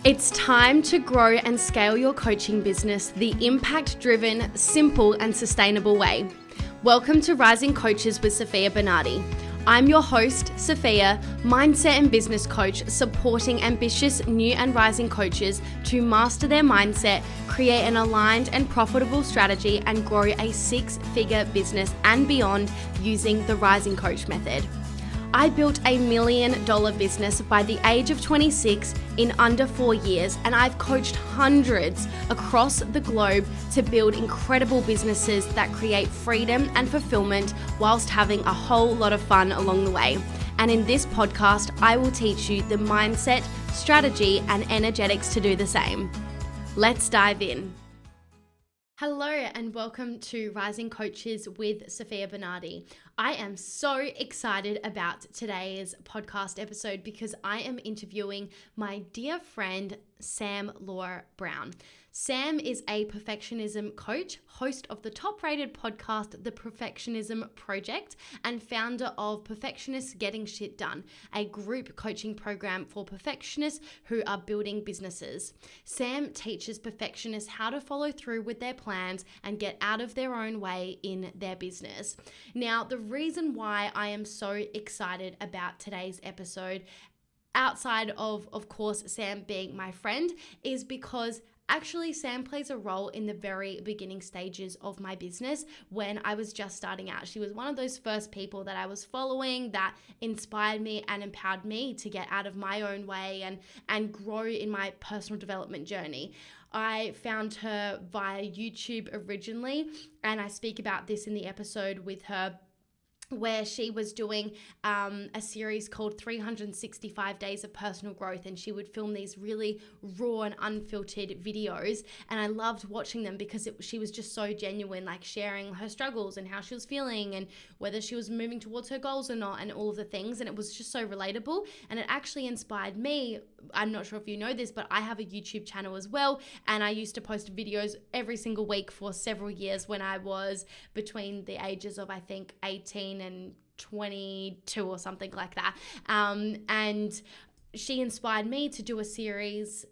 It's time to grow and scale your coaching business the impact-driven, simple and sustainable way. Welcome to Rising Coaches with Sofia Bernardi. I'm your host, Sofia, mindset and business coach, supporting ambitious new and rising coaches to master their mindset, create an aligned and profitable strategy, and grow a six-figure business and beyond using the Rising Coach method. I built a $1 million business by the age of 26 in under 4 years, and I've coached hundreds across the globe to build incredible businesses that create freedom and fulfillment whilst having a whole lot of fun along the way. And in this podcast, I will teach you the mindset, strategy, and energetics to do the same. Let's dive in. Hello and welcome to Rising Coaches with Sofia Bernardi. I am so excited about today's podcast episode because I am interviewing my dear friend, Sam Laura Brown. Sam is a perfectionism coach, host of the top-rated podcast, The Perfectionism Project, and founder of Perfectionists Getting Shit Done, a group coaching program for perfectionists who are building businesses. Sam teaches perfectionists how to follow through with their plans and get out of their own way in their business. Now, the reason why I am so excited about today's episode, outside of course, Sam being my friend, is because actually, Sam plays a role in the very beginning stages of my business when I was just starting out. She was one of those first people that I was following that inspired me and empowered me to get out of my own way and grow in my personal development journey. I found her via YouTube originally, and I speak about this in the episode with her, where she was doing a series called 365 Days of Personal Growth, and she would film these really raw and unfiltered videos, and I loved watching them because she was just so genuine, like sharing her struggles and how she was feeling and whether she was moving towards her goals or not and all of the things, and it was just so relatable, and it actually inspired me. I'm not sure if you know this, but I have a YouTube channel as well, and I used to post videos every single week for several years when I was between the ages of, I think, 18 and 22 or something like that. And she inspired me to do a series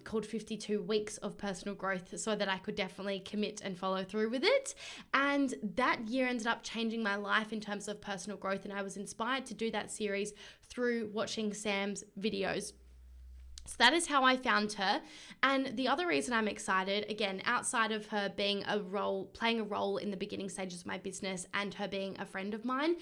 called 52 Weeks of Personal Growth so that I could definitely commit and follow through with it. And that year ended up changing my life in terms of personal growth, and I was inspired to do that series through watching Sam's videos. So that is how I found her. And the other reason I'm excited, again, outside of her playing a role in the beginning stages of my business and her being a friend of mine,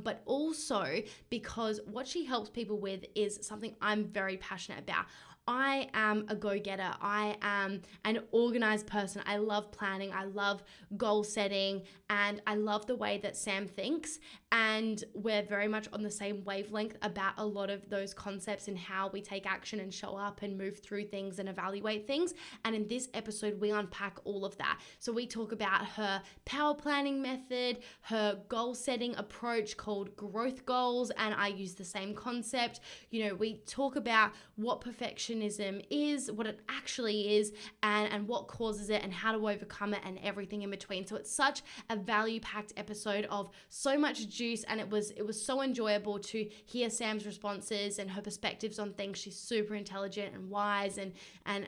but also because what she helps people with is something I'm very passionate about. I am a go-getter. I am an organized person. I love planning. I love goal setting, and I love the way that Sam thinks. And we're very much on the same wavelength about a lot of those concepts and how we take action and show up and move through things and evaluate things. And in this episode, we unpack all of that. So we talk about her power planning method, her goal setting approach called growth goals, and I use the same concept. You know, we talk about what perfectionism is, what it actually is, and what causes it and how to overcome it and everything in between. So it's such a value-packed episode of so much juice, and it was so enjoyable to hear Sam's responses and her perspectives on things. She's super intelligent and wise and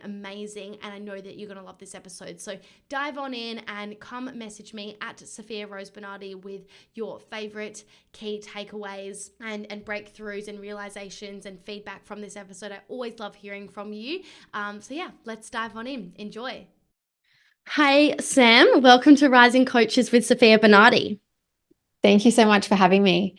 amazing, and I know that you're going to love this episode. So dive on in and come message me at Sofia Rose Bernardi with your favorite key takeaways and breakthroughs and realizations and feedback from this episode. I always love hearing from you. So yeah, let's dive on in. Enjoy. Hi, Sam. Welcome to Rising Coaches with Sofia Bernardi. Thank you so much for having me.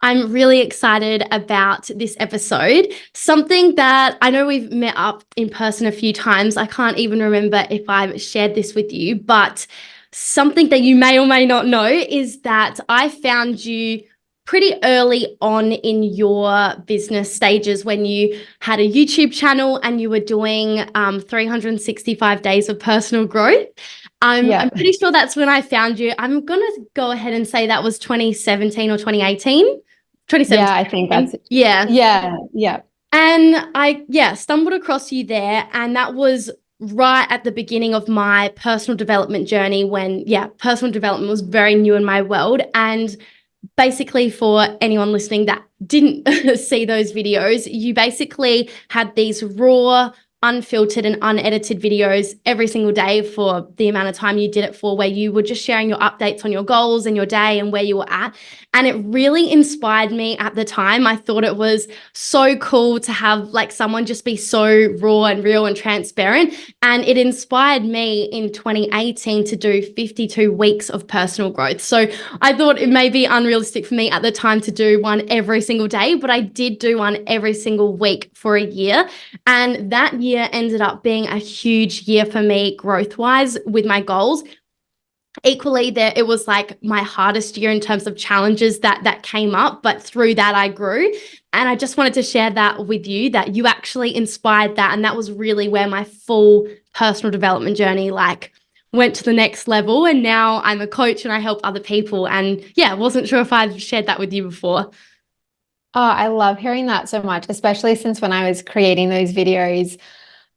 I'm really excited about this episode. Something that I know we've met up in person a few times. I can't even remember if I've shared this with you, but something that you may or may not know is that I found you pretty early on in your business stages when you had a YouTube channel and you were doing 365 days of personal growth. I'm pretty sure that's when I found you. I'm going to go ahead and say that was 2017 or 2018. 2017. Yeah, I think that's Yeah. And I stumbled across you there, and that was right at the beginning of my personal development journey when personal development was very new in my world. And basically, for anyone listening that didn't see those videos, you basically had these raw, unfiltered and unedited videos every single day for the amount of time you did it for, where you were just sharing your updates on your goals and your day and where you were at. And it really inspired me at the time. I thought it was so cool to have like someone just be so raw and real and transparent. And it inspired me in 2018 to do 52 weeks of personal growth. So I thought it may be unrealistic for me at the time to do one every single day, but I did do one every single week for a year. And that year ended up being a huge year for me growth-wise with my goals. Equally, there it was like my hardest year in terms of challenges that came up, but through that I grew. And I just wanted to share that with you, that you actually inspired that. And that was really where my full personal development journey like went to the next level. And now I'm a coach and I help other people. And yeah, wasn't sure if I've shared that with you before. Oh, I love hearing that so much, especially since when I was creating those videos,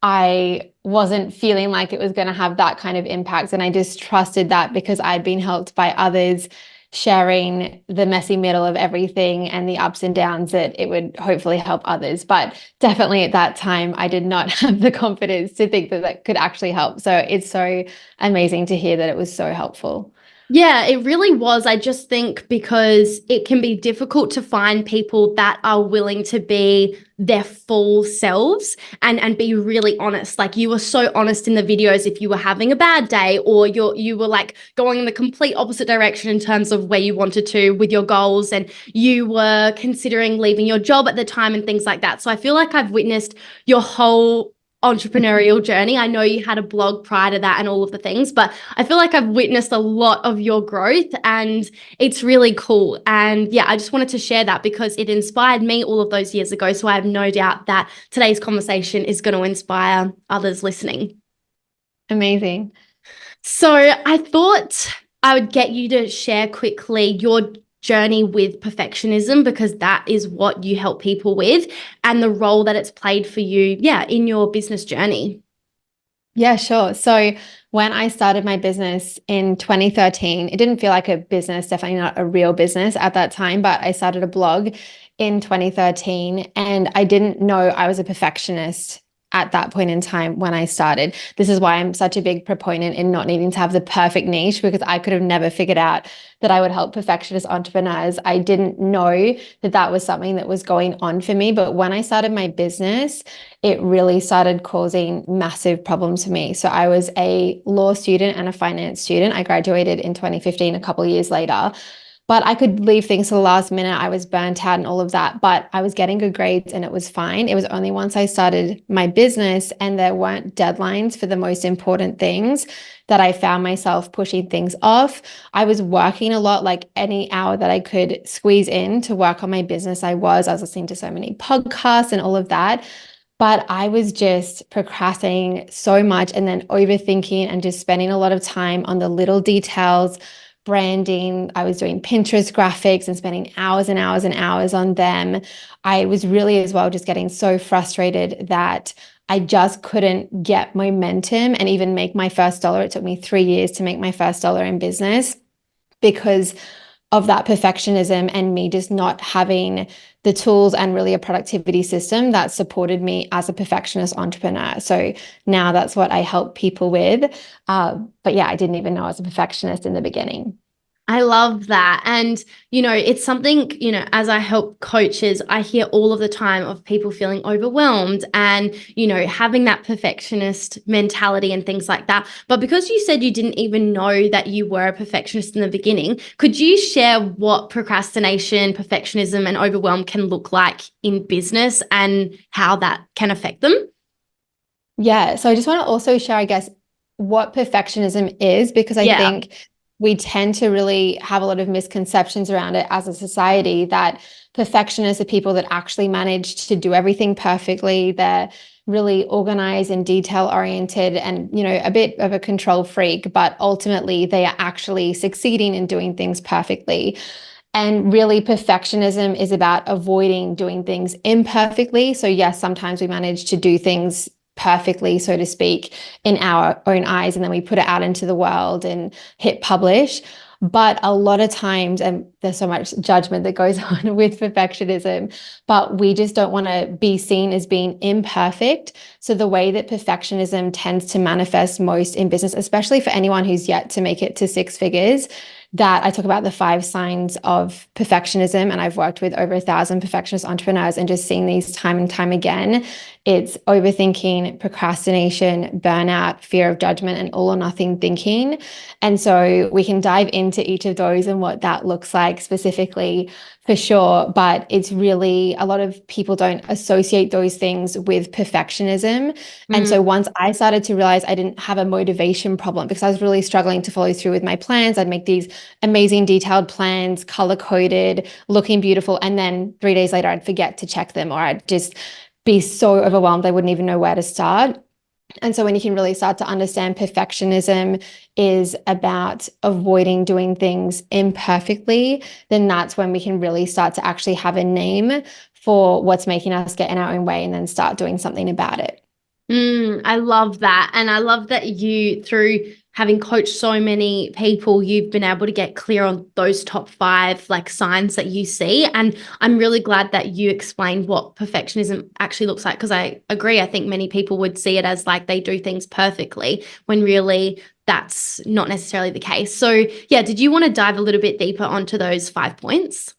I wasn't feeling like it was going to have that kind of impact. And I just trusted that because I'd been helped by others sharing the messy middle of everything and the ups and downs, that it would hopefully help others. But definitely at that time, I did not have the confidence to think that that could actually help. So it's so amazing to hear that it was so helpful. Yeah, it really was. I just think because it can be difficult to find people that are willing to be their full selves and be really honest. Like you were so honest in the videos if you were having a bad day, or you were like going in the complete opposite direction in terms of where you wanted to with your goals, and you were considering leaving your job at the time and things like that. So I feel like I've witnessed your whole entrepreneurial journey. I know you had a blog prior to that and all of the things, but I feel like I've witnessed a lot of your growth and it's really cool. And yeah, I just wanted to share that because it inspired me all of those years ago. So I have no doubt that today's conversation is going to inspire others listening. Amazing. So I thought I would get you to share quickly your journey with perfectionism, because that is what you help people with and the role that it's played for you, yeah, in your business journey. Yeah, sure. So when I started my business in 2013, it didn't feel like a business, definitely not a real business at that time, but I started a blog in 2013 and I didn't know I was a perfectionist at that point in time when I started. This is why I'm such a big proponent in not needing to have the perfect niche, because I could have never figured out that I would help perfectionist entrepreneurs. I didn't know that that was something that was going on for me. But when I started my business, it really started causing massive problems for me. So I was a law student and a finance student. I graduated in 2015, a couple of years later. But I could leave things to the last minute. I was burnt out and all of that, but I was getting good grades and it was fine. It was only once I started my business and there weren't deadlines for the most important things that I found myself pushing things off. I was working a lot, like any hour that I could squeeze in to work on my business. I was listening to so many podcasts and all of that. But I was just procrastinating so much and then overthinking and just spending a lot of time on the little details, branding. I was doing Pinterest graphics and spending hours and hours and hours on them. I was really as well just getting so frustrated that I just couldn't get momentum and even make my first dollar. It took me 3 years to make my first dollar in business because of that perfectionism and me just not having the tools and really a productivity system that supported me as a perfectionist entrepreneur. So now that's what I help people with. But yeah, I didn't even know I was a perfectionist in the beginning. I love that. And, it's something, as I help coaches, I hear all of the time of people feeling overwhelmed and, having that perfectionist mentality and things like that. But because you said you didn't even know that you were a perfectionist in the beginning, could you share what procrastination, perfectionism, and overwhelm can look like in business and how that can affect them? Yeah. So I just want to also share, I guess, what perfectionism is, because I Yeah. think we tend to really have a lot of misconceptions around it as a society, that perfectionists are people that actually manage to do everything perfectly. They're really organized and detail oriented and, a bit of a control freak, but ultimately they are actually succeeding in doing things perfectly. And really, perfectionism is about avoiding doing things imperfectly. So yes, sometimes we manage to do things perfectly, so to speak, in our own eyes, and then we put it out into the world and hit publish. But a lot of times, and there's so much judgment that goes on with perfectionism, but we just don't want to be seen as being imperfect. So the way that perfectionism tends to manifest most in business, especially for anyone who's yet to make it to six figures, that I talk about the 5 signs of perfectionism, and I've worked with over 1,000 perfectionist entrepreneurs and just seen these time and time again. It's overthinking, procrastination, burnout, fear of judgment, and all or nothing thinking. And so we can dive into each of those and what that looks like specifically for sure. But it's really, a lot of people don't associate those things with perfectionism. And Mm. so once I started to realize I didn't have a motivation problem because I was really struggling to follow through with my plans, I'd make these amazing detailed plans, color coded, looking beautiful. And then 3 days later, I'd forget to check them, or I'd just be so overwhelmed, I wouldn't even know where to start. And so when you can really start to understand perfectionism is about avoiding doing things imperfectly, then that's when we can really start to actually have a name for what's making us get in our own way and then start doing something about it. I love that. And I love that you, through having coached so many people, you've been able to get clear on those top 5 like signs that you see. And I'm really glad that you explained what perfectionism actually looks like, because I agree. I think many people would see it as like they do things perfectly when really that's not necessarily the case. So yeah, did you want to dive a little bit deeper onto those 5 points?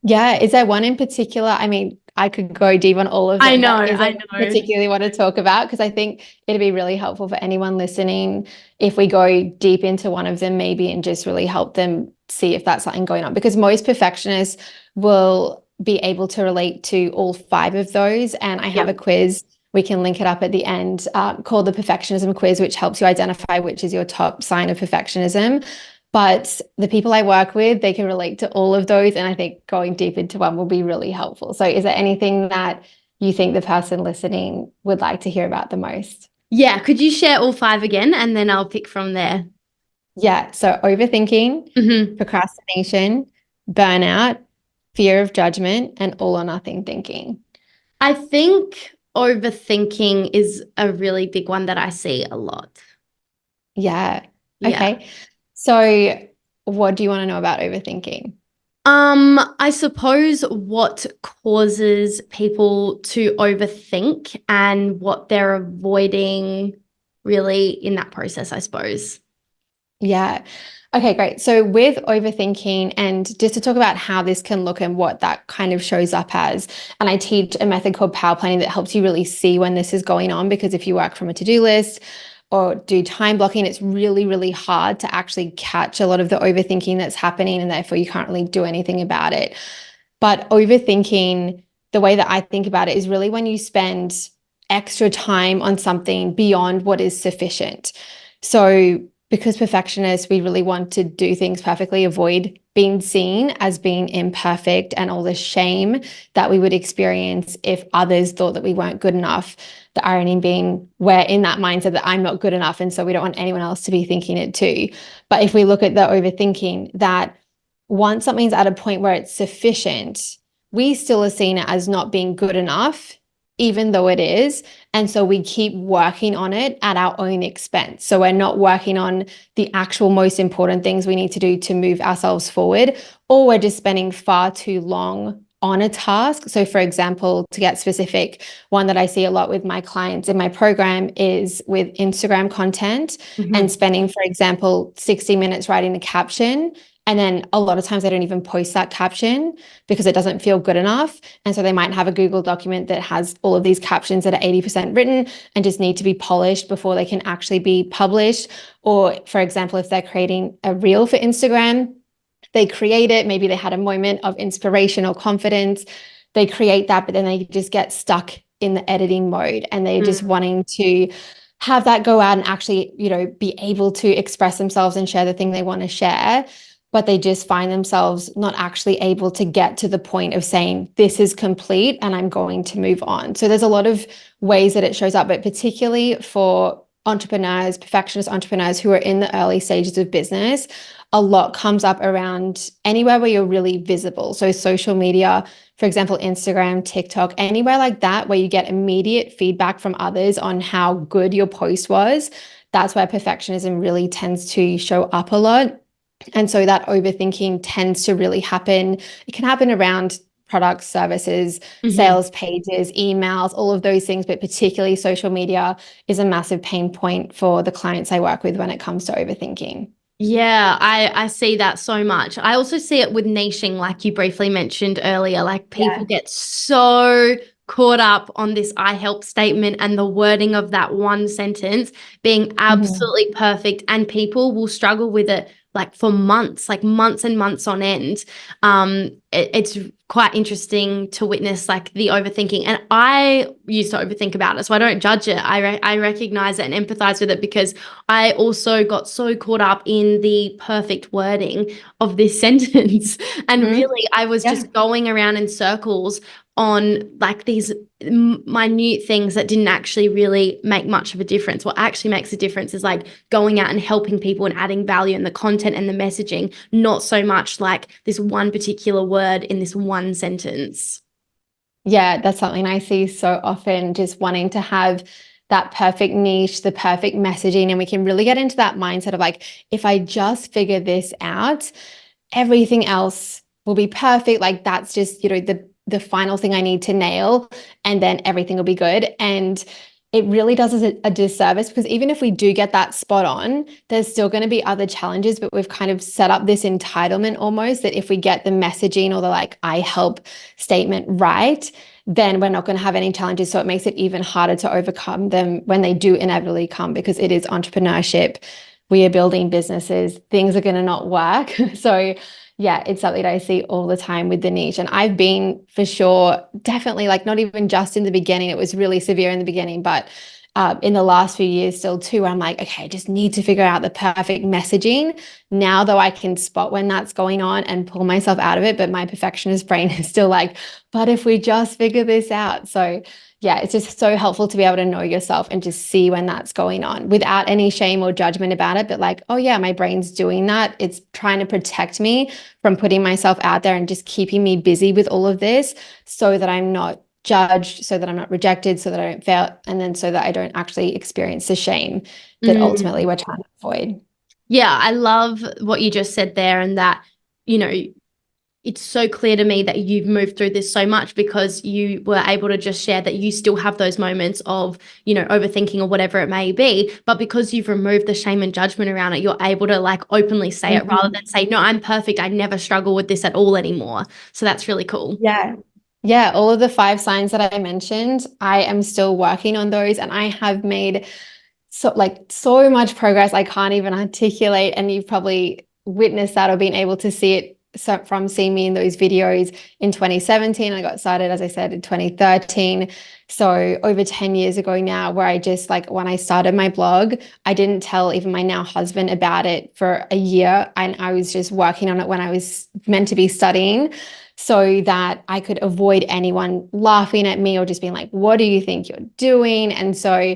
Yeah. Is there one in particular? I mean, I could go deep on all of I them, know, but is there I one know. particularly want to talk about? Because I think it'd be really helpful for anyone listening if we go deep into one of them, maybe, and just really help them see if that's something going on. Because most perfectionists will be able to relate to all 5 of those. And I have a Yep. quiz. We can link it up at the end, called the Perfectionism Quiz, which helps you identify which is your top sign of perfectionism. But the people I work with, they can relate to all of those. And I think going deep into one will be really helpful. So, is there anything that you think the person listening would like to hear about the most? Yeah. Could you share all 5 again, and then I'll pick from there? Yeah. So, overthinking, Hmm. procrastination, burnout, fear of judgment, and all or nothing thinking. I think overthinking is a really big one that I see a lot. Yeah. Yeah. Okay. So, what do you want to know about overthinking? I suppose what causes people to overthink and what they're avoiding really in that process, I suppose. Yeah. Okay, great. So with overthinking, and just to talk about how this can look and what that kind of shows up as, and I teach a method called power planning that helps you really see when this is going on, because if you work from a to-do list or do time blocking, it's really, really hard to actually catch a lot of the overthinking that's happening, and therefore you can't really do anything about it. But overthinking, the way that I think about it is really when you spend extra time on something beyond what is sufficient. So, because perfectionists, we really want to do things perfectly, avoid being seen as being imperfect and all the shame that we would experience if others thought that we weren't good enough. The irony being we're in that mindset that I'm not good enough. And so we don't want anyone else to be thinking it too. But if we look at the overthinking, that once something's at a point where it's sufficient, we still are seeing it as not being good enough, even though it is. And so we keep working on it at our own expense. So we're not working on the actual most important things we need to do to move ourselves forward, or we're just spending far too long on a task. So, for example, to get specific, one that I see a lot with my clients in my program is with Instagram content and Mhm. spending, for example, 60 minutes writing a caption. And then a lot of times they don't even post that caption because it doesn't feel good enough. And so they might have a Google document that has all of these captions that are 80% written and just need to be polished before they can actually be published. Or, for example, if they're creating a reel for Instagram, they create it. Maybe they had a moment of inspiration or confidence. They create that, but then they just get stuck in the editing mode and they're just Mm. wanting to have that go out and actually, be able to express themselves and share the thing they want to share. But they just find themselves not actually able to get to the point of saying, this is complete and I'm going to move on. So there's a lot of ways that it shows up, but particularly for entrepreneurs, perfectionist entrepreneurs who are in the early stages of business, a lot comes up around anywhere where you're really visible. So social media, for example, Instagram, TikTok, anywhere like that, where you get immediate feedback from others on how good your post was. That's where perfectionism really tends to show up a lot. And so that overthinking tends to really happen. It can happen around products, services, Mhm. sales pages, emails, all of those things, but particularly social media is a massive pain point for the clients I work with when it comes to overthinking. Yeah, I see that so much. I also see it with niching, like you briefly mentioned earlier. Like people Yeah. get so caught up on this I help statement and the wording of that one sentence being Mhm. absolutely perfect, and people will struggle with it like for months, like months and months on end. It's quite interesting to witness like the overthinking, and I used to overthink about it, so I don't judge it. I recognize it and empathize with it because I also got so caught up in the perfect wording of this sentence. And Mhm. really, I was Yeah. just going around in circles on like these minute things that didn't actually really make much of a difference. What actually makes a difference is like going out and helping people and adding value in the content and the messaging, not so much like this one particular word in this one sentence. Yeah, that's something I see so often, just wanting to have that perfect niche, the perfect messaging. And we can really get into that mindset of like, if I just figure this out, everything else will be perfect. Like that's just, the final thing I need to nail, and then everything will be good. And it really does us a disservice, because even if we do get that spot on, there's still going to be other challenges. But we've kind of set up this entitlement almost that if we get the messaging or the like I help statement right, then we're not going to have any challenges. So it makes it even harder to overcome them when they do inevitably come, because it is entrepreneurship. We are building businesses, things are going to not work. So yeah, it's something that I see all the time with the niche. And I've been, for sure, definitely, like, not even just in the beginning, it was really severe in the beginning, but in the last few years still too, where I'm like, okay, I just need to figure out the perfect messaging. Now, though, I can spot when that's going on and pull myself out of it, but my perfectionist brain is still like, but if we just figure this out. So yeah, it's just so helpful to be able to know yourself and just see when that's going on without any shame or judgment about it. But like, oh yeah, my brain's doing that. It's trying to protect me from putting myself out there and just keeping me busy with all of this, so that I'm not judged, so that I'm not rejected, so that I don't fail, and then so that I don't actually experience the shame that ultimately Mm. we're trying to avoid. Yeah, I love what you just said there, and that, you know, it's so clear to me that you've moved through this so much because you were able to just share that you still have those moments of, overthinking or whatever it may be. But because you've removed the shame and judgment around it, you're able to like openly say it rather than say, no, I'm perfect. I never struggle with this at all anymore. So that's really cool. Yeah. Yeah, all of the five signs that I mentioned, I am still working on those, and I have made so much progress I can't even articulate. And you've probably witnessed that or been able to see it, from seeing me in those videos in 2017. I got started, as I said, in 2013. So over 10 years ago now, where I just, like, when I started my blog, I didn't tell even my now husband about it for a year. And I was just working on it when I was meant to be studying, so that I could avoid anyone laughing at me or just being like, what do you think you're doing? And so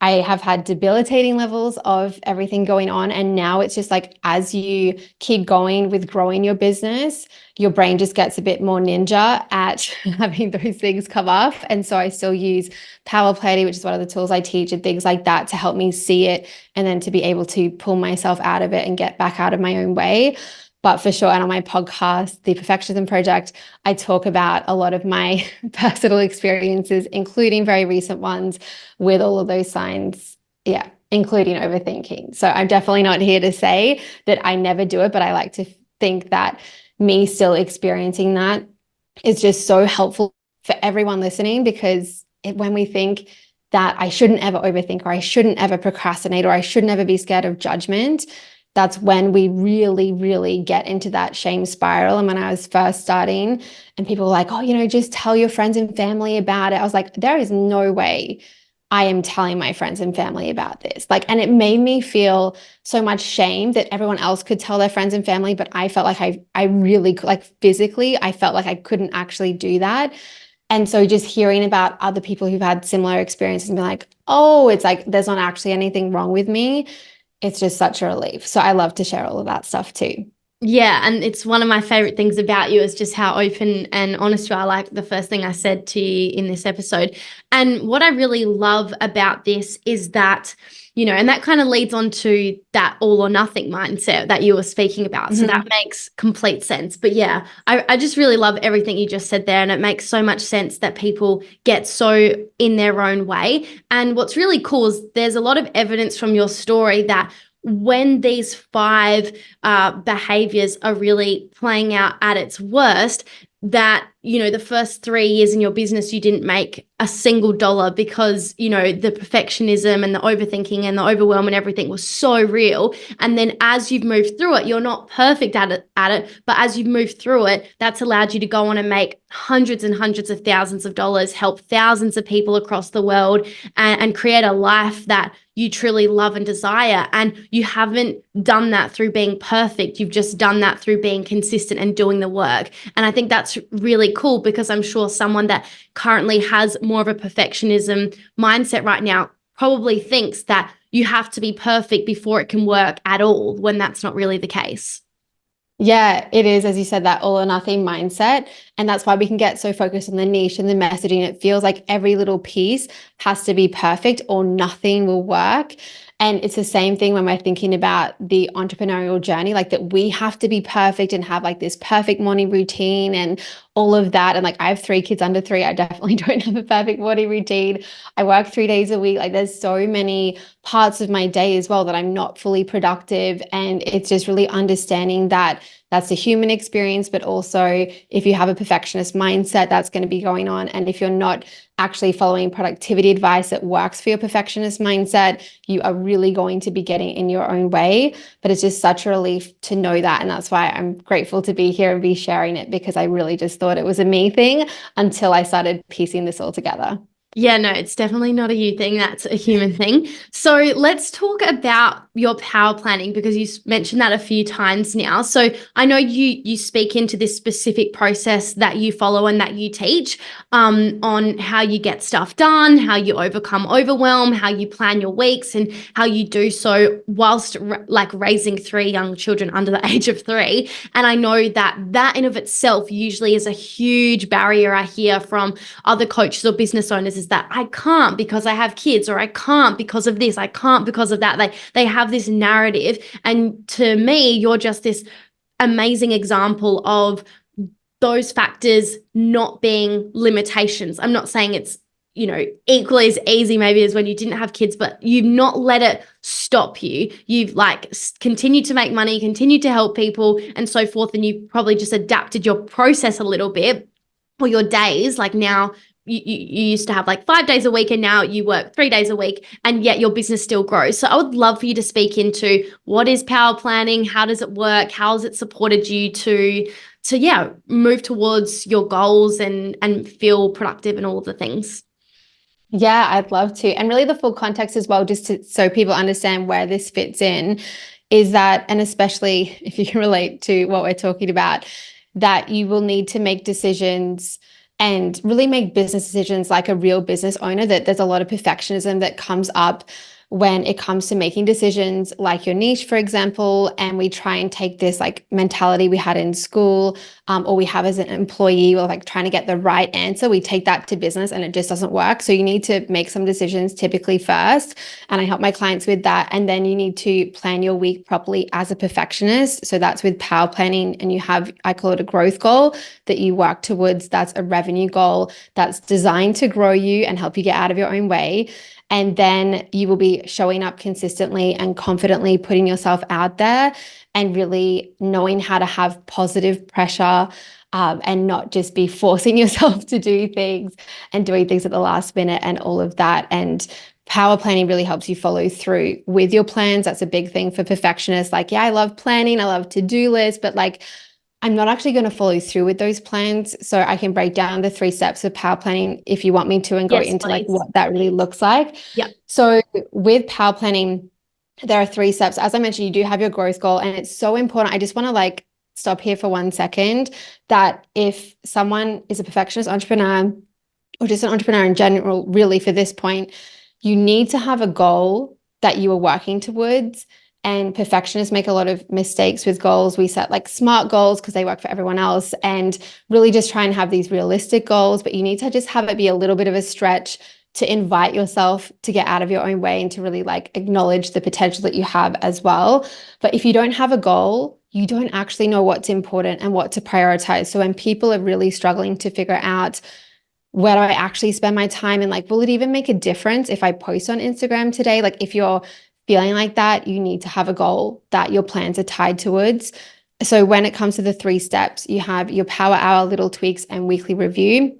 I have had debilitating levels of everything going on. And now it's just like, as you keep going with growing your business, your brain just gets a bit more ninja at having those things come up. And so I still use Power Planning, which is one of the tools I teach, and things like that to help me see it, and then to be able to pull myself out of it and get back out of my own way. But for sure, and on my podcast, The Perfectionism Project, I talk about a lot of my personal experiences, including very recent ones, with all of those signs. Yeah, including overthinking. So I'm definitely not here to say that I never do it, but I like to think that me still experiencing that is just so helpful for everyone listening, because when we think that I shouldn't ever overthink, or I shouldn't ever procrastinate, or I shouldn't ever be scared of judgment, that's when we really, really get into that shame spiral. And when I was first starting and people were like, oh, just tell your friends and family about it, I was like, there is no way I am telling my friends and family about this. Like, and it made me feel so much shame that everyone else could tell their friends and family, but I felt like I really, like, physically, I felt like I couldn't actually do that. And so just hearing about other people who've had similar experiences and be like, oh, it's like there's not actually anything wrong with me, it's just such a relief. So I love to share all of that stuff too. Yeah, and it's one of my favorite things about you is just how open and honest you are, like the first thing I said to you in this episode. And what I really love about this is that, and that kind of leads on to that all or nothing mindset that you were speaking about. So that makes complete sense. But yeah, I just really love everything you just said there. And it makes so much sense that people get so in their own way. And what's really cool is there's a lot of evidence from your story that when these five behaviors are really playing out at its worst, that the first 3 years in your business you didn't make a single dollar because the perfectionism and the overthinking and the overwhelm and everything was so real. And then as you've moved through it, you're not perfect at it, but as you've moved through it, that's allowed you to go on and make hundreds and hundreds of thousands of dollars, help thousands of people across the world, and create a life that you truly love and desire. And you haven't done that through being perfect. You've just done that through being consistent and doing the work. And I think that's really cool, because I'm sure someone that currently has more of a perfectionism mindset right now probably thinks that you have to be perfect before it can work at all, when that's not really the case. Yeah, it is, as you said, that all or nothing mindset. And that's why we can get so focused on the niche and the messaging. It feels like every little piece has to be perfect or nothing will work. And it's the same thing when we're thinking about the entrepreneurial journey, like that we have to be perfect and have like this perfect morning routine and all of that. And like I have 3 kids under 3. I definitely don't have a perfect morning routine. I work 3 days a week. Like there's so many parts of my day as well that I'm not fully productive. And it's just really understanding that that's a human experience, but also if you have a perfectionist mindset, that's going to be going on. And if you're not actually following productivity advice that works for your perfectionist mindset, you are really going to be getting in your own way. But it's just such a relief to know that. And that's why I'm grateful to be here and be sharing it, because I really just thought it was a me thing until I started piecing this all together. Yeah, no, it's definitely not a you thing. That's a human thing. So let's talk about your power planning, because you mentioned that a few times now. So I know you speak into this specific process that you follow and that you teach, on how you get stuff done, how you overcome overwhelm, how you plan your weeks, and how you do so whilst like raising 3 young children under the age of 3. And I know that in of itself usually is a huge barrier I hear from other coaches or business owners, is that I can't because I have kids, or I can't because of this, I can't because of that. They have this narrative. And to me, you're just this amazing example of those factors not being limitations. I'm not saying it's, equally as easy maybe as when you didn't have kids, but you've not let it stop you. You've like continued to make money, continued to help people and so forth. And you've probably just adapted your process a little bit, or your days. Like now you used to have like 5 days a week and now you work 3 days a week, and yet your business still grows. So I would love for you to speak into what is power planning, how does it work, how has it supported you to yeah, move towards your goals and feel productive and all of the things. Yeah, I'd love to. And really the full context as well, just so people understand where this fits in, is that, and especially if you can relate to what we're talking about, that you will need to make decisions and really make business decisions like a real business owner. That there's a lot of perfectionism that comes up when it comes to making decisions like your niche, for example. And we try and take this like mentality we had in school, or we have as an employee, or like trying to get the right answer. We take that to business and it just doesn't work. So you need to make some decisions typically first. And I help my clients with that. And then you need to plan your week properly as a perfectionist. So that's with power planning. And you have, I call it a growth goal that you work towards. That's a revenue goal that's designed to grow you and help you get out of your own way. And then you will be showing up consistently and confidently putting yourself out there, and really knowing how to have positive pressure, and not just be forcing yourself to do things and doing things at the last minute and all of that. And power planning really helps you follow through with your plans. That's a big thing for perfectionists. Like, yeah, I love planning, I love to-do lists, but like, I'm not actually going to follow through with those plans. So I can break down the 3 steps of power planning if you want me to, and go Yes, into like please. what that really looks like. Yeah. So with power planning, there are 3 steps. As I mentioned, you do have your growth goal, and it's so important. I just want to like stop here for 1 second, that if someone is a perfectionist entrepreneur, or just an entrepreneur in general, really for this point, you need to have a goal that you are working towards. And perfectionists make a lot of mistakes with goals. We set like smart goals because they work for everyone else, and really just try and have these realistic goals. But you need to just have it be a little bit of a stretch to invite yourself to get out of your own way and to really like acknowledge the potential that you have as well. But if you don't have a goal, you don't actually know what's important and what to prioritize. So when people are really struggling to figure out, where do I actually spend my time? And like, will it even make a difference if I post on Instagram today? Like, if you're feeling like that, you need to have a goal that your plans are tied towards. So when it comes to the 3 steps, you have your power hour, little tweaks, and weekly review.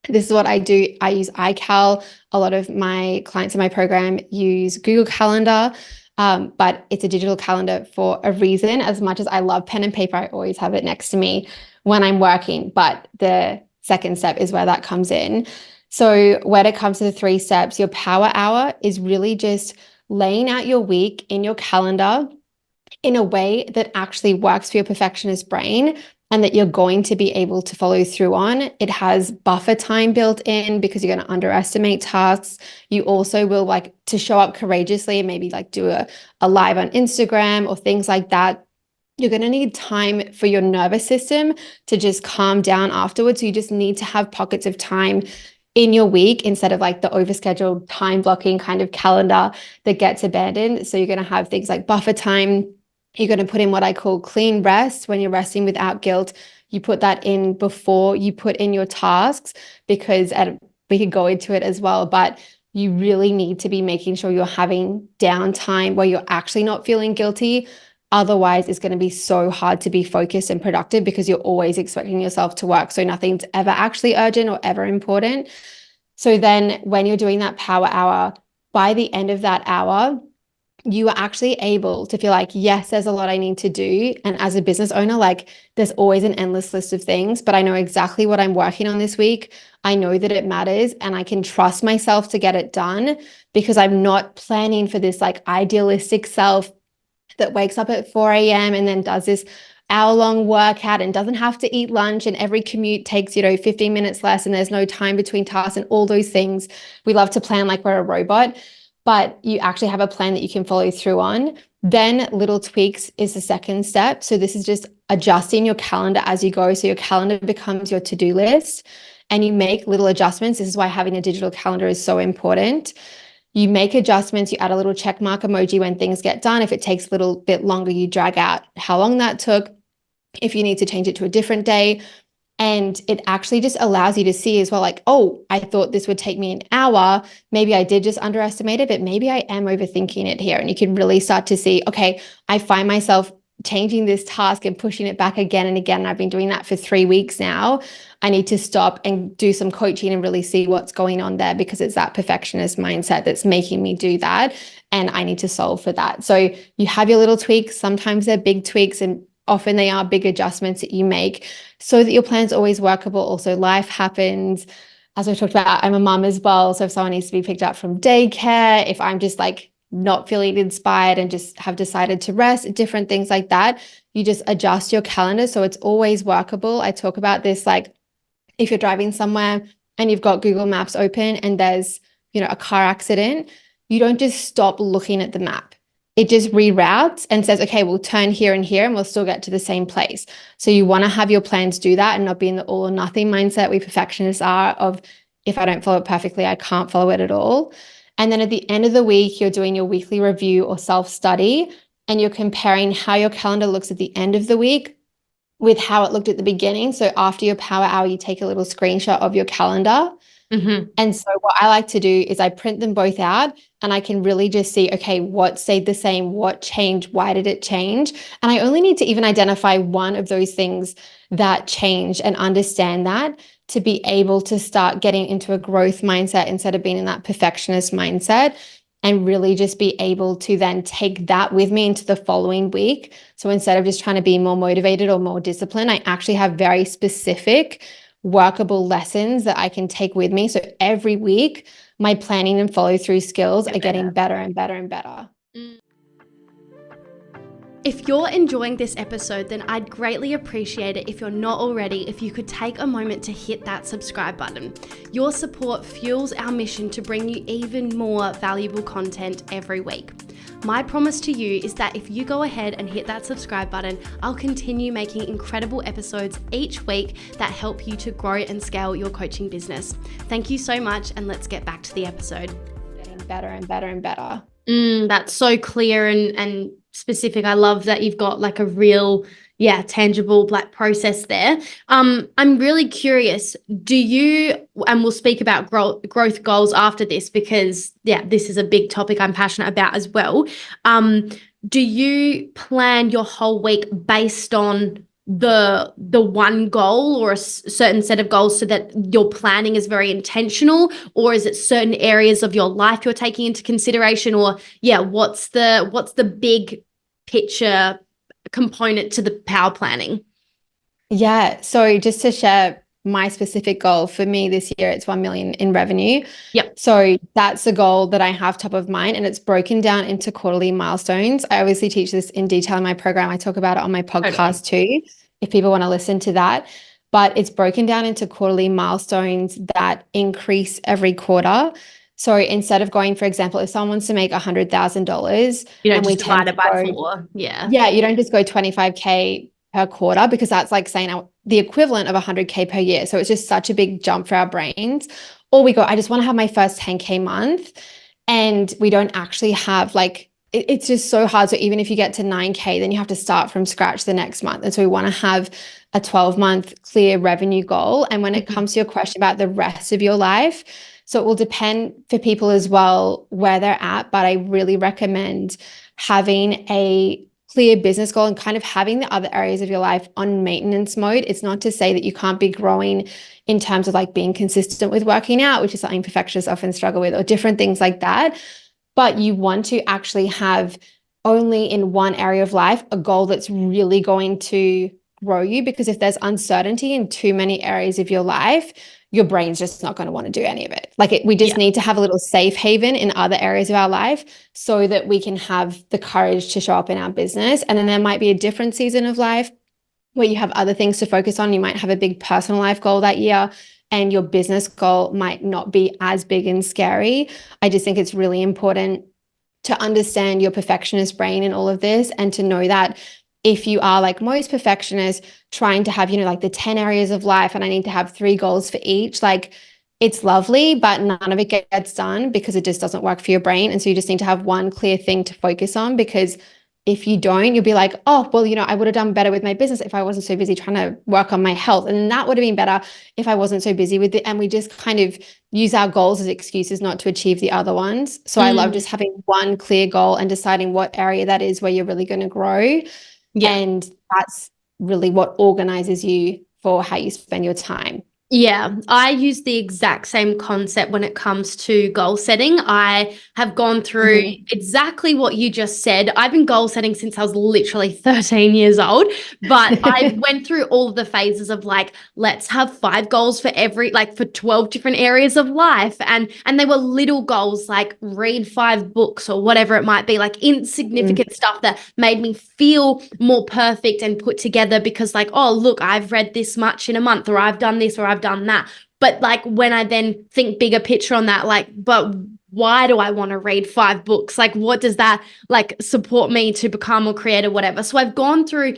This is what I do. I use iCal. A lot of my clients in my program use Google Calendar, but it's a digital calendar for a reason. As much as I love pen and paper, I always have it next to me when I'm working. But the second step is where that comes in. So when it comes to the 3 steps, your power hour is really just laying out your week in your calendar in a way that actually works for your perfectionist brain and that you're going to be able to follow through on. It has buffer time built in because you're going to underestimate tasks. You also will like to show up courageously and maybe like do a live on Instagram or things like that. You're going to need time for your nervous system to just calm down afterwards. So you just need to have pockets of time in your week instead of like the overscheduled time blocking kind of calendar that gets abandoned. So you're going to have things like buffer time. You're going to put in what I call clean rest when you're resting without guilt. You put that in before you put in your tasks because we could go into it as well, but you really need to be making sure you're having downtime where you're actually not feeling guilty. Otherwise, it's going to be so hard to be focused and productive because you're always expecting yourself to work. So nothing's ever actually urgent or ever important. So then when you're doing that power hour, by the end of that hour, you are actually able to feel like, yes, there's a lot I need to do. And as a business owner, like there's always an endless list of things, but I know exactly what I'm working on this week. I know that it matters and I can trust myself to get it done because I'm not planning for this like idealistic self that wakes up at 4 a.m. and then does this hour-long workout and doesn't have to eat lunch, and every commute takes, 15 minutes less, and there's no time between tasks and all those things. We love to plan like we're a robot, but you actually have a plan that you can follow through on. Then little tweaks is the second step. So this is just adjusting your calendar as you go. So your calendar becomes your to-do list and you make little adjustments. This is why having a digital calendar is so important. You make adjustments, you add a little check mark emoji when things get done. If it takes a little bit longer, you drag out how long that took. If you need to change it to a different day. And it actually just allows you to see as well, like, oh, I thought this would take me an hour. Maybe I did just underestimate it, but maybe I am overthinking it here. And you can really start to see, okay, I find myself changing this task and pushing it back again and again. And I've been doing that for 3 weeks now. I need to stop and do some coaching and really see what's going on there because it's that perfectionist mindset that's making me do that. And I need to solve for that. So you have your little tweaks. Sometimes they're big tweaks and often they are big adjustments that you make so that your plan's always workable. Also, life happens. As we talked about, I'm a mom as well. So if someone needs to be picked up from daycare, if I'm just like not feeling inspired and just have decided to rest, different things like that, you just adjust your calendar so it's always workable. I talk about this like if you're driving somewhere and you've got Google Maps open and there's, a car accident, you don't just stop looking at the map. It just reroutes and says, okay, we'll turn here and here and we'll still get to the same place. So you want to have your plans do that and not be in the all or nothing mindset we perfectionists are of if I don't follow it perfectly, I can't follow it at all. And then at the end of the week, you're doing your weekly review or self-study and you're comparing how your calendar looks at the end of the week with how it looked at the beginning. So after your power hour, you take a little screenshot of your calendar. Mm-hmm. And so what I like to do is I print them both out and I can really just see, okay, what stayed the same, what changed, why did it change? And I only need to even identify one of those things that changed and understand that to be able to start getting into a growth mindset instead of being in that perfectionist mindset and really just be able to then take that with me into the following week. So instead of just trying to be more motivated or more disciplined, I actually have very specific workable lessons that I can take with me. So every week, my planning and follow through skills are getting better and better and better. If you're enjoying this episode, then I'd greatly appreciate it if you're not already, if you could take a moment to hit that subscribe button. Your support fuels our mission to bring you even more valuable content every week. My promise to you is that if you go ahead and hit that subscribe button, I'll continue making incredible episodes each week that help you to grow and scale your coaching business. Thank you so much, and let's get back to the episode. Getting better and better and better. That's so clear and specific. I love that you've got like a real, tangible like process there. I'm really curious, do you, and we'll speak about growth goals after this because this is a big topic I'm passionate about as well. Do you plan your whole week based on the one goal or a certain set of goals so that your planning is very intentional, or is it certain areas of your life you're taking into consideration, or what's the big picture component to the power planning? So just to share my specific goal for me this year, it's 1 million in revenue. Yep. So that's the goal that I have top of mind, and it's broken down into quarterly milestones. I obviously teach this in detail in my program. I talk about it on my podcast too, if people want to listen to that. But it's broken down into quarterly milestones that increase every quarter. So instead of going, for example, if someone wants to make $100,000, you don't just divide it by 4. Yeah, you don't just go 25K per quarter, because that's like saying the equivalent of 100K per year. So it's just such a big jump for our brains. Or we go, I just want to have my first 10K month. And we don't actually have it's just so hard. So even if you get to 9K, then you have to start from scratch the next month. And so we want to have a 12-month clear revenue goal. And when it comes to your question about the rest of your life, so it will depend for people as well where they're at, but I really recommend having a clear business goal and kind of having the other areas of your life on maintenance mode. It's not to say that you can't be growing in terms of like being consistent with working out, which is something perfectionists often struggle with, or different things like that. But you want to actually have only in one area of life a goal that's really going to grow you, because if there's uncertainty in too many areas of your life, your brain's just not going to want to do any of it. We just need to have a little safe haven in other areas of our life so that we can have the courage to show up in our business. And then there might be a different season of life where you have other things to focus on. You might have a big personal life goal that year, and your business goal might not be as big and scary. I just think it's really important to understand your perfectionist brain in all of this, and to know that if you are like most perfectionists trying to have, the 10 areas of life and I need to have 3 goals for each, it's lovely, but none of it gets done because it just doesn't work for your brain. And so you just need to have one clear thing to focus on, because if you don't, you'll be like, oh, well, I would have done better with my business if I wasn't so busy trying to work on my health. And that would have been better if I wasn't so busy with it. And we just kind of use our goals as excuses not to achieve the other ones. So I love just having one clear goal and deciding what area that is where you're really going to grow. Yeah. And that's really what organizes you for how you spend your time. Yeah, I use the exact same concept when it comes to goal setting. I have gone through exactly what you just said. I've been goal setting since I was literally 13 years old, but I went through all of the phases of let's have 5 goals for for 12 different areas of life. And they were little goals like read 5 books or whatever it might be, insignificant stuff that made me feel more perfect and put together, because oh, look, I've read this much in a month, or I've done this, or I've done that. But when I then think bigger picture on that, but why do I want to read 5 books? What does that support me to become more creative, whatever? So I've gone through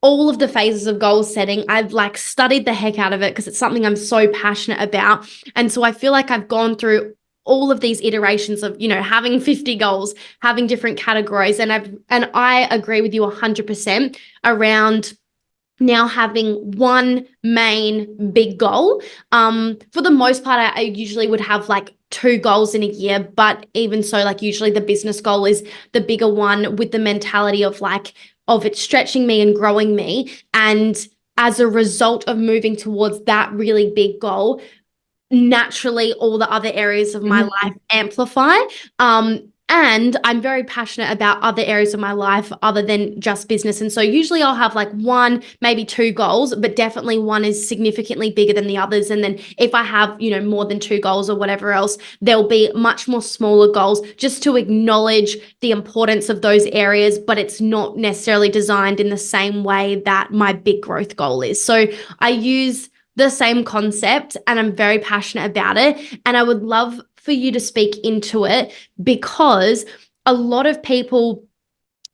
all of the phases of goal setting. I've studied the heck out of it because it's something I'm so passionate about. And so I feel like I've gone through all of these iterations of, having 50 goals, having different categories. And I agree with you 100% around now having one main big goal. For the most part, I usually would have 2 goals in a year, but even so, usually the business goal is the bigger one, with the mentality of it stretching me and growing me. And as a result of moving towards that really big goal, naturally all the other areas of my life amplify. And I'm very passionate about other areas of my life other than just business. And so usually I'll have like one, maybe two goals, but definitely one is significantly bigger than the others. And then if I have, more than two goals or whatever else, there'll be much more smaller goals just to acknowledge the importance of those areas, but it's not necessarily designed in the same way that my big growth goal is. So I use the same concept and I'm very passionate about it. And I would love for you to speak into it because a lot of people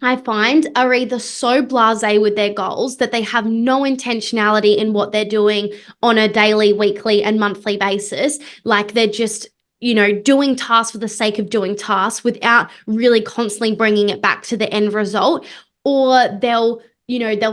I find are either so blasé with their goals that they have no intentionality in what they're doing on a daily, weekly, and monthly basis. Like they're just doing tasks for the sake of doing tasks without really constantly bringing it back to the end result. Or they'll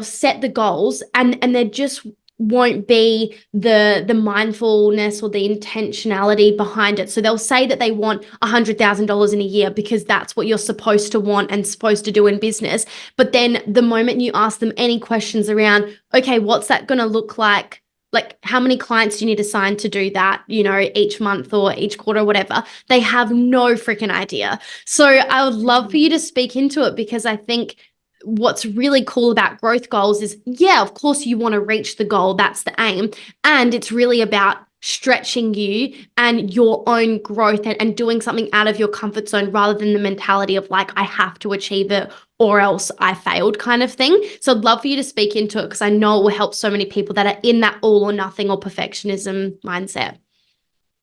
set the goals and they're just won't be the mindfulness or the intentionality behind it. So they'll say that they want $100,000 in a year because that's what you're supposed to want and supposed to do in business. But then the moment you ask them any questions around, okay, what's that going to look like? Like how many clients do you need to sign to do that, each month or each quarter, or whatever, they have no freaking idea. So I would love for you to speak into it because I think what's really cool about growth goals is, yeah, of course you want to reach the goal. That's the aim. And it's really about stretching you and your own growth and doing something out of your comfort zone rather than the mentality of like, I have to achieve it or else I failed kind of thing. So I'd love for you to speak into it because I know it will help so many people that are in that all or nothing or perfectionism mindset.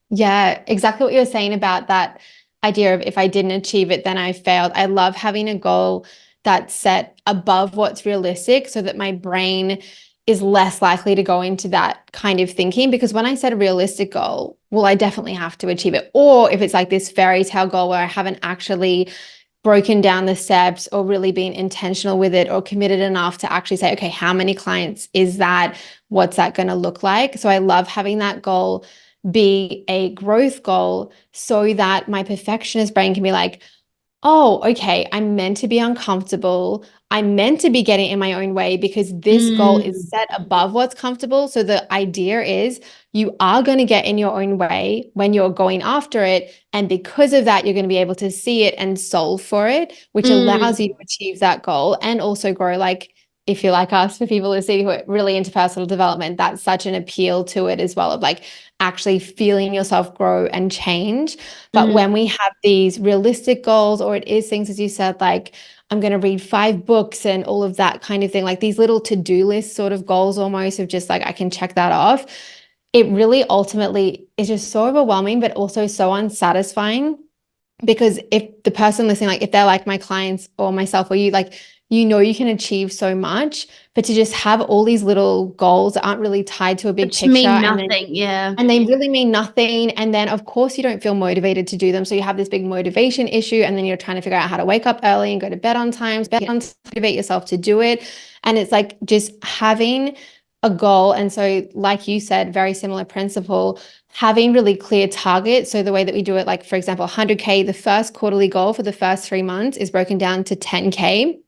Yeah, exactly what you're saying about that idea of if I didn't achieve it, then I failed. I love having a goal that's set above what's realistic so that my brain is less likely to go into that kind of thinking. Because when I set a realistic goal, well, I definitely have to achieve it. Or if it's like this fairy tale goal where I haven't actually broken down the steps or really been intentional with it or committed enough to actually say, okay, how many clients is that? What's that going to look like? So I love having that goal be a growth goal so that my perfectionist brain can be like, oh, okay, I'm meant to be uncomfortable. I'm meant to be getting in my own way because this goal is Mm, set above what's comfortable. So the idea is you are going to get in your own way when you're going after it. And because of that, you're going to be able to see it and solve for it, which allows mm, you to achieve that goal and also grow. Like, if you're like us, for people who see who are really into personal development, that's such an appeal to it as well, of like actually feeling yourself grow and change. But when mm. we have these realistic goals, or it is things, as you said, like I'm going to read 5 books and all of that kind of thing, like these little to-do list sort of goals almost of just like, I can check that off. It really ultimately is just so overwhelming, but also so unsatisfying because if the person listening, like if they're like my clients or myself or you, like, you can achieve so much, but to just have all these little goals that aren't really tied to a big Which picture mean and then nothing. Yeah. and they really mean nothing. And then, of course, you don't feel motivated to do them. So you have this big motivation issue. And then you're trying to figure out how to wake up early and go to bed on time, motivate yourself to do it. And it's like just having a goal. And so, like you said, very similar principle, having really clear targets. So the way that we do it, like, for example, 100K, the first quarterly goal for the first 3 months is broken down to 10K.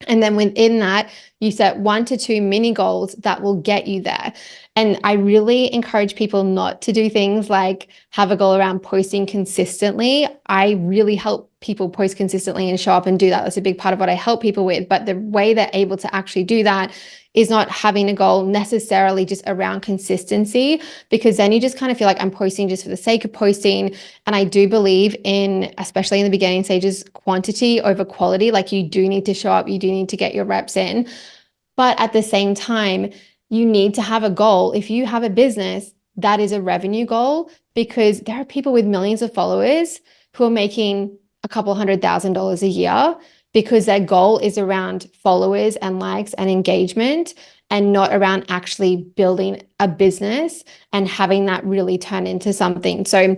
And then within that, you set 1 to 2 mini goals that will get you there. And I really encourage people not to do things like have a goal around posting consistently. I really help people post consistently and show up and do that. That's a big part of what I help people with. But the way they're able to actually do that is not having a goal necessarily just around consistency, because then you just kind of feel like I'm posting just for the sake of posting. And I do believe in, especially in the beginning stages, quantity over quality. Like you do need to show up, you do need to get your reps in. But at the same time, you need to have a goal. If you have a business, that is a revenue goal, because there are people with millions of followers who are making a couple $100,000 a year because their goal is around followers and likes and engagement and not around actually building a business and having that really turn into something. So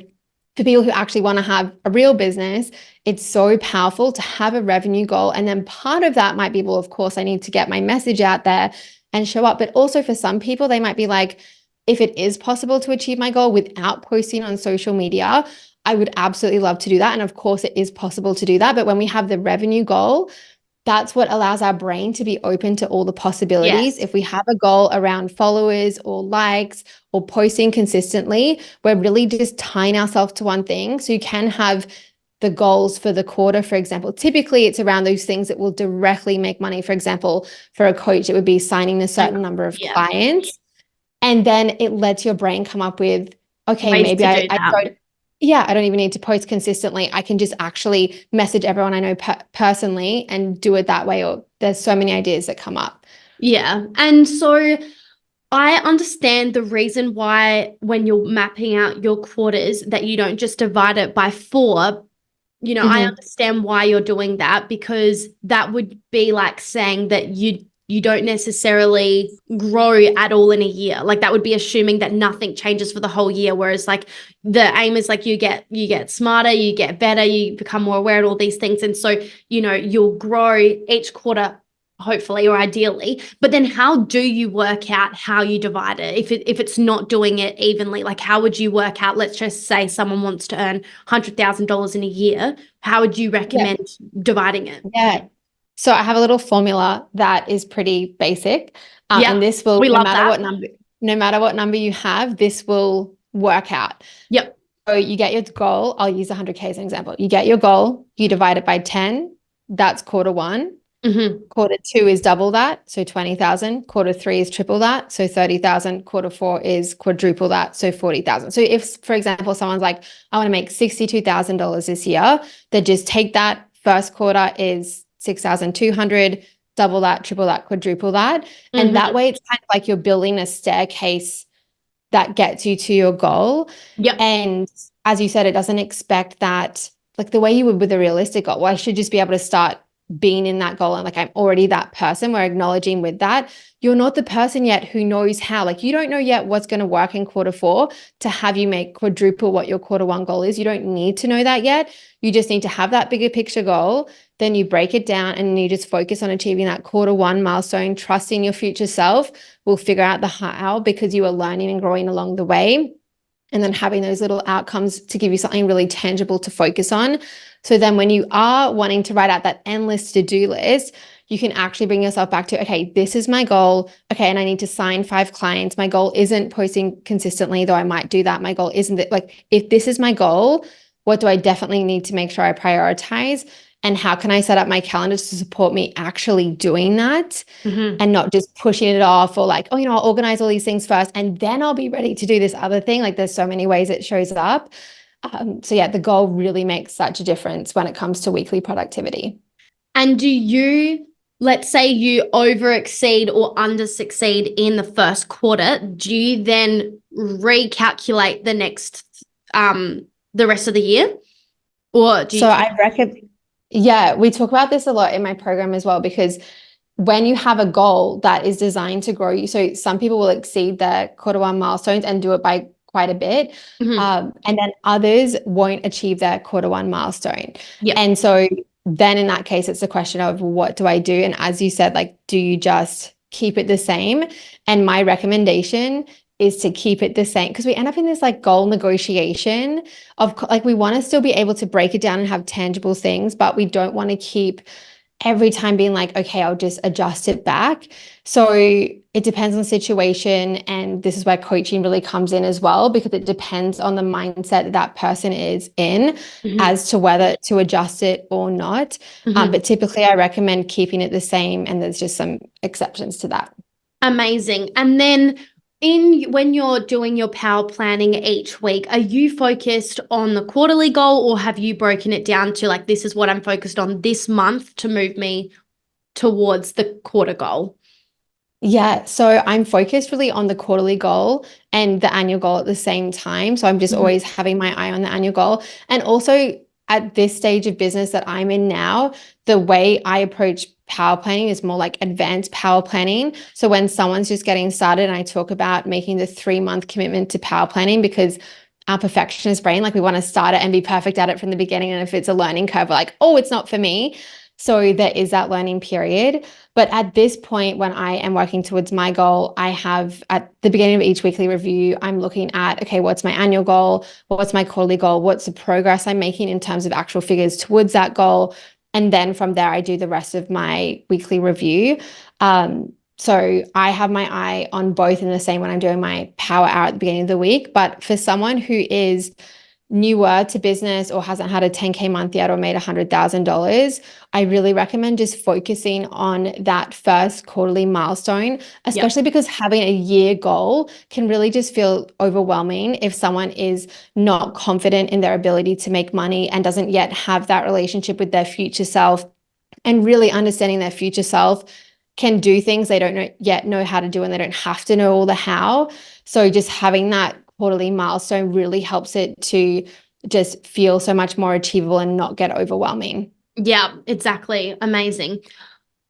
for people who actually want to have a real business, it's so powerful to have a revenue goal. And then part of that might be, well, of course, I need to get my message out there and show up. But also for some people, they might be like, if it is possible to achieve my goal without posting on social media, I would absolutely love to do that. And of course, it is possible to do that. But when we have the revenue goal, that's what allows our brain to be open to all the possibilities. Yes. If we have a goal around followers or likes or posting consistently, we're really just tying ourselves to one thing. So you can have the goals for the quarter, for example. Typically, it's around those things that will directly make money. For example, for a coach, it would be signing a certain number of clients. And then it lets your brain come up with, okay, ways maybe to do I that. don't, yeah, I don't even need to post consistently. I can just actually message everyone I know personally and do it that way. Or there's so many ideas that come up. Yeah. And so I understand the reason why when you're mapping out your quarters that you don't just divide it by 4. I Mm-hmm. understand why you're doing that, because that would be like saying that you don't necessarily grow at all in a year. Like that would be assuming that nothing changes for the whole year. Whereas like the aim is like you get smarter, you get better, you become more aware of all these things. And so, you'll grow each quarter, hopefully or ideally. But then how do you work out how you divide it? If it's not doing it evenly, like how would you work out, let's just say someone wants to earn $100,000 in a year, how would you Yeah. recommend dividing it? Yeah. So I have a little formula that is pretty basic. Yeah, And this will, we love that. no matter what number you have, this will work out. Yep. So you get your goal. I'll use 100K as an example. You get your goal, you divide it by 10. That's quarter one. Mm-hmm. Quarter two is double that, so 20,000. Quarter three is triple that, so 30,000. Quarter four is quadruple that, so 40,000. So if, for example, someone's like, I want to make $62,000 this year, they just take that first quarter is 6,200, double that, triple that, quadruple that. And that Mm-hmm. way it's kind of like you're building a staircase that gets you to your goal. Yep. And as you said, it doesn't expect that, like the way you would with a realistic goal. Well, I should just be able to start being in that goal and like I'm already that person. We're acknowledging with that. You're not the person yet who knows how. Like you don't know yet what's going to work in quarter four to have you make quadruple what your quarter one goal is. You don't need to know that yet. You just need to have that bigger picture goal. Then you break it down and you just focus on achieving that quarter one milestone, trusting your future self will figure out the how because you are learning and growing along the way. And then having those little outcomes to give you something really tangible to focus on. So then when you are wanting to write out that endless to-do list, you can actually bring yourself back to, okay, this is my goal. Okay, and I need to sign 5 clients. My goal isn't posting consistently, though I might do that. My goal isn't that, like, if this is my goal, what do I definitely need to make sure I prioritize? And how can I set up my calendar to support me actually doing that? Mm-hmm. And not just pushing it off or like, oh, I'll organize all these things first and then I'll be ready to do this other thing. Like there's so many ways it shows up. So yeah, the goal really makes such a difference when it comes to weekly productivity. And do you, let's say you over exceed or under succeed in the first quarter, do you then recalculate the rest of the year? Or do you So keep? I reckon, yeah, we talk about this a lot in my program as well, because when you have a goal that is designed to grow you, so some people will exceed their quarter one milestones and do it by quite a bit. Mm-hmm. And then others won't achieve their quarter one milestone. Yep. And so then in that case, it's a question of what do I do? And as you said, like, do you just keep it the same? And my recommendation is to keep it the same because we end up in this like goal negotiation of like we want to still be able to break it down and have tangible things, but we don't want to keep every time being like, okay, I'll just adjust it back. So it depends on the situation. And this is where coaching really comes in as well, because it depends on the mindset that person is in Mm-hmm. as to whether to adjust it or not. Mm-hmm. But typically I recommend keeping it the same. And there's just some exceptions to that. Amazing. And then when you're doing your power planning each week, are you focused on the quarterly goal, or have you broken it down to like, this is what I'm focused on this month to move me towards the quarter goal? Yeah, so I'm focused really on the quarterly goal and the annual goal at the same time. So I'm just Mm-hmm. always having my eye on the annual goal. And also at this stage of business that I'm in now, the way I approach power planning is more like advanced power planning. So when someone's just getting started and I talk about making the 3-month commitment to power planning, because our perfectionist brain, like we want to start it and be perfect at it from the beginning. And if it's a learning curve, we're like, oh, it's not for me. So there is that learning period. But at this point, when I am working towards my goal, I have at the beginning of each weekly review, I'm looking at, okay, what's my annual goal? What's my quarterly goal? What's the progress I'm making in terms of actual figures towards that goal? And then from there, I do the rest of my weekly review. So I have my eye on both in the same when I'm doing my power hour at the beginning of the week. But for someone who is newer to business or hasn't had a 10K month yet or made $100,000, I really recommend just focusing on that first quarterly milestone, Yep. especially because having a year goal can really just feel overwhelming if someone is not confident in their ability to make money and doesn't yet have that relationship with their future self. And really understanding their future self can do things they don't yet know how to do, and they don't have to know all the how. So just having that quarterly milestone really helps it to just feel so much more achievable and not get overwhelming. Yeah, exactly. Amazing.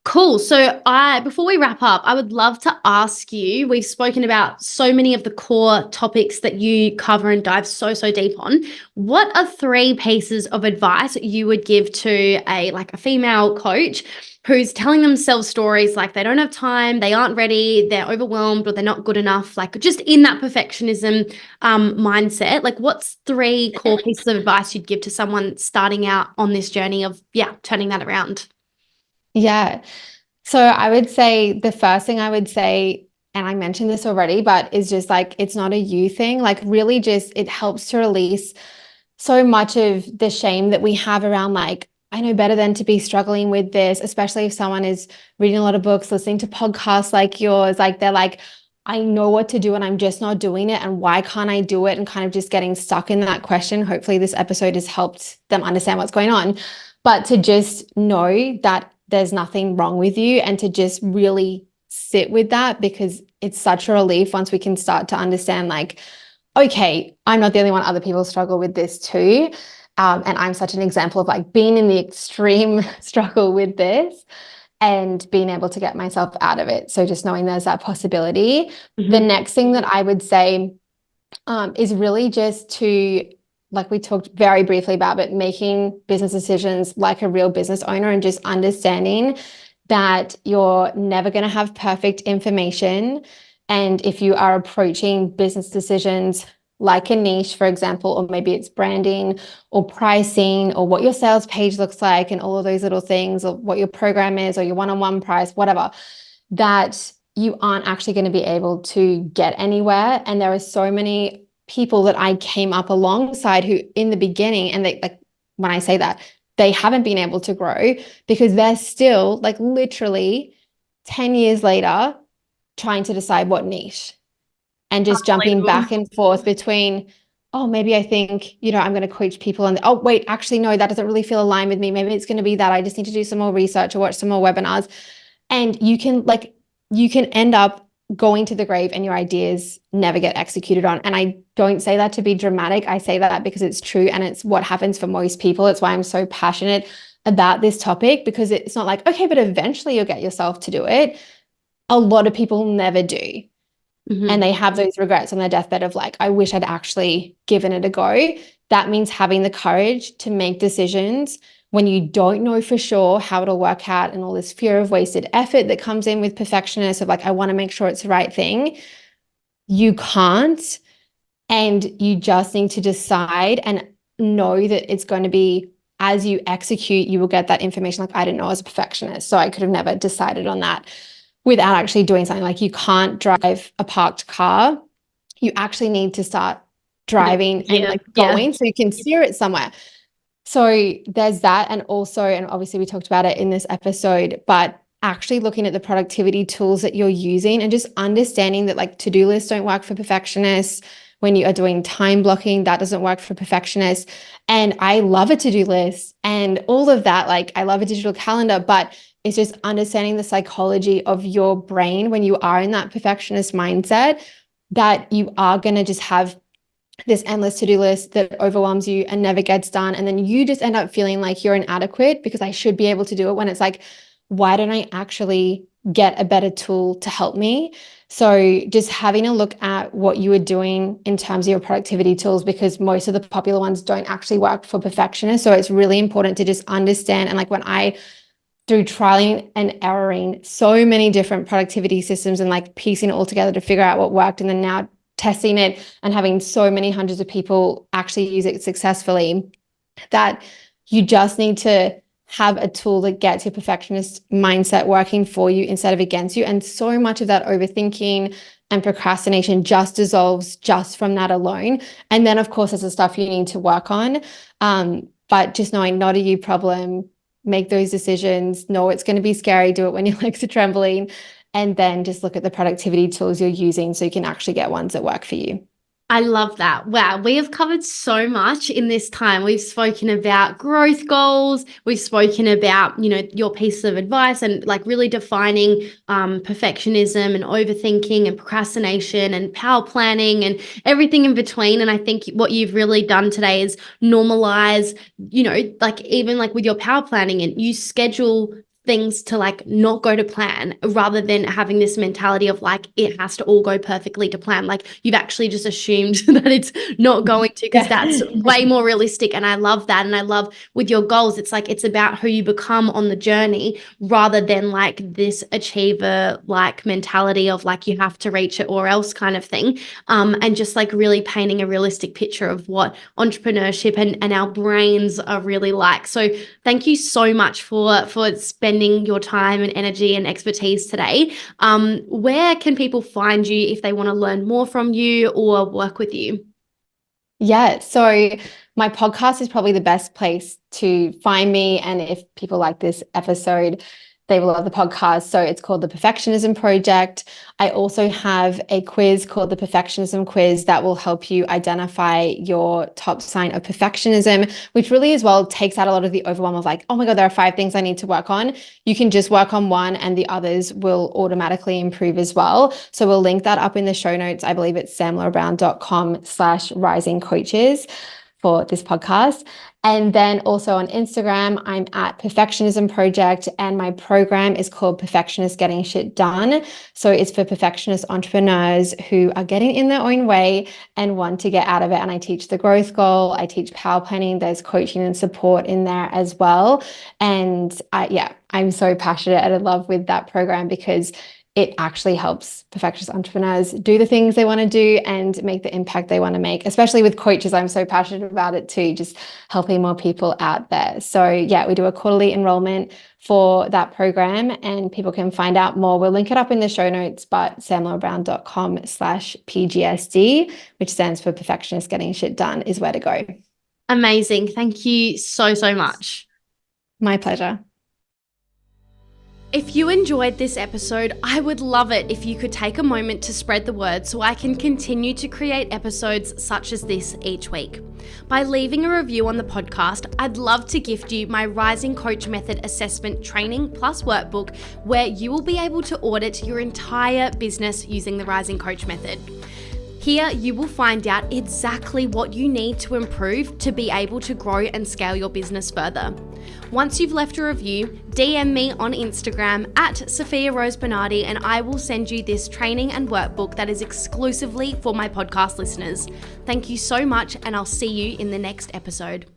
Cool. So before we wrap up, I would love to ask you, we've spoken about so many of the core topics that you cover and dive so deep on. What are three pieces of advice you would give to a female coach who's telling themselves stories like they don't have time, they aren't ready, they're overwhelmed, or they're not good enough, like just in that perfectionism mindset? Like, what's three core pieces of advice you'd give to someone starting out on this journey of, turning that around? Yeah. So I would say the first thing I would say, and I mentioned this already, but is just like, it's not a you thing. Like, really, just it helps to release so much of the shame that we have around, like, I know better than to be struggling with this, especially if someone is reading a lot of books, listening to podcasts like yours. Like, they're like, I know what to do and I'm just not doing it. And why can't I do it? And kind of just getting stuck in that question. Hopefully, this episode has helped them understand what's going on. But to just know that there's nothing wrong with you and to just really sit with that, because it's such a relief once we can start to understand, like, okay, I'm not the only one. Other people struggle with this too. And I'm such an example of like being in the extreme struggle with this and being able to get myself out of it. So just knowing there's that possibility. The Mhm. next thing that I would say is really just to, like we talked very briefly about, but making business decisions like a real business owner and just understanding that you're never going to have perfect information. And if you are approaching business decisions like a niche, for example, or maybe it's branding or pricing or what your sales page looks like and all of those little things, or what your program is or your one-on-one price, whatever, that you aren't actually going to be able to get anywhere. And there are so many people that I came up alongside who in the beginning, and they, like, when I say that, they haven't been able to grow because they're still like literally 10 years later trying to decide what niche and just jumping Unbelievable. back and forth between, oh, maybe I think, I'm going to coach people, and oh, wait, actually, no, that doesn't really feel aligned with me. Maybe it's going to be that I just need to do some more research or watch some more webinars. And you can end up going to the grave and your ideas never get executed on. And I don't say that to be dramatic. I say that because it's true and it's what happens for most people. It's why I'm so passionate about this topic, because it's not like, okay, but eventually you'll get yourself to do it. A lot of people never do. And Mhm. they have those regrets on their deathbed of like, I wish I'd actually given it a go. That means having the courage to make decisions when you don't know for sure how it'll work out, and all this fear of wasted effort that comes in with perfectionists of like, I want to make sure it's the right thing. You can't. And you just need to decide and know that it's going to be, as you execute, you will get that information. Like, I didn't know I was a perfectionist, so I could have never decided on that without actually doing something. Like, you can't drive a parked car. You actually need to start Put it driving and here. like Yeah. going so you can steer it somewhere. So there's that. And also, and obviously we talked about it in this episode, but actually looking at the productivity tools that you're using and just understanding that like to-do lists don't work for perfectionists. When you are doing time blocking, that doesn't work for perfectionists. And I love a to-do list and all of that. Like, I love a digital calendar, but it's just understanding the psychology of your brain when you are in that perfectionist mindset, that you are going to just have this endless to-do list that overwhelms you and never gets done. And then you just end up feeling like you're inadequate because I should be able to do it, when it's like, why don't I actually get a better tool to help me? So just having a look at what you are doing in terms of your productivity tools, because most of the popular ones don't actually work for perfectionists. So it's really important to just understand. And like, when I, through trialing and erroring so many different productivity systems and like piecing it all together to figure out what worked, and then now testing it and having so many hundreds of people actually use it successfully, that you just need to have a tool that gets your perfectionist mindset working for you instead of against you. And so much of that overthinking, and procrastination just dissolves just from that alone. And then, of course, there's the stuff you need to work on. But just knowing not a you problem, make those decisions, know it's going to be scary, do it when your legs are trembling, and then just look at the productivity tools you're using so you can actually get ones that work for you. I love that. Wow, we have covered so much in this time. We've spoken about growth goals. We've spoken about, your pieces of advice and like really defining perfectionism and overthinking and procrastination and power planning and everything in between. And I think what you've really done today is normalize, like even like with your power planning, and you schedule things to like not go to plan rather than having this mentality of like it has to all go perfectly to plan. Like you've actually just assumed that it's not going to, because that's way more realistic. And I love that. And I love with your goals, it's like it's about who you become on the journey rather than like this achiever like mentality of like you have to reach it or else kind of thing. And just like really painting a realistic picture of what entrepreneurship and our brains are really like. So thank you so much for spending your time and energy and expertise today. Where can people find you if they want to learn more from you or work with you? Yeah, so my podcast is probably the best place to find me. And if people like this episode, they will love the podcast. So it's called the Perfectionism Project. I also have a quiz called the Perfectionism Quiz that will help you identify your top sign of perfectionism, which really as well takes out a lot of the overwhelm of like, oh my God, there are 5 things I need to work on. You can just work on one and the others will automatically improve as well. So we'll link that up in the show notes. I believe it's samlarabrown.com/risingcoaches for this podcast. And then also on Instagram, I'm at Perfectionism Project, and my program is called Perfectionists Getting Shit Done. So it's for perfectionist entrepreneurs who are getting in their own way and want to get out of it. And I teach the growth goal, I teach power planning, there's coaching and support in there as well. And I'm so passionate and in love with that program because it actually helps perfectionist entrepreneurs do the things they want to do and make the impact they want to make, especially with coaches. I'm so passionate about it too, just helping more people out there. So yeah, we do a quarterly enrollment for that program and people can find out more. We'll link it up in the show notes, but samlarabrown.com/PGSD, which stands for Perfectionist Getting Shit Done, is where to go. Amazing. Thank you so, so much. My pleasure. If you enjoyed this episode, I would love it if you could take a moment to spread the word so I can continue to create episodes such as this each week. By leaving a review on the podcast, I'd love to gift you my Rising Coach Method Assessment Training Plus Workbook, where you will be able to audit your entire business using the Rising Coach Method. Here, you will find out exactly what you need to improve to be able to grow and scale your business further. Once you've left a review, DM me on Instagram at Sofia Rose Bernardi, and I will send you this training and workbook that is exclusively for my podcast listeners. Thank you so much, and I'll see you in the next episode.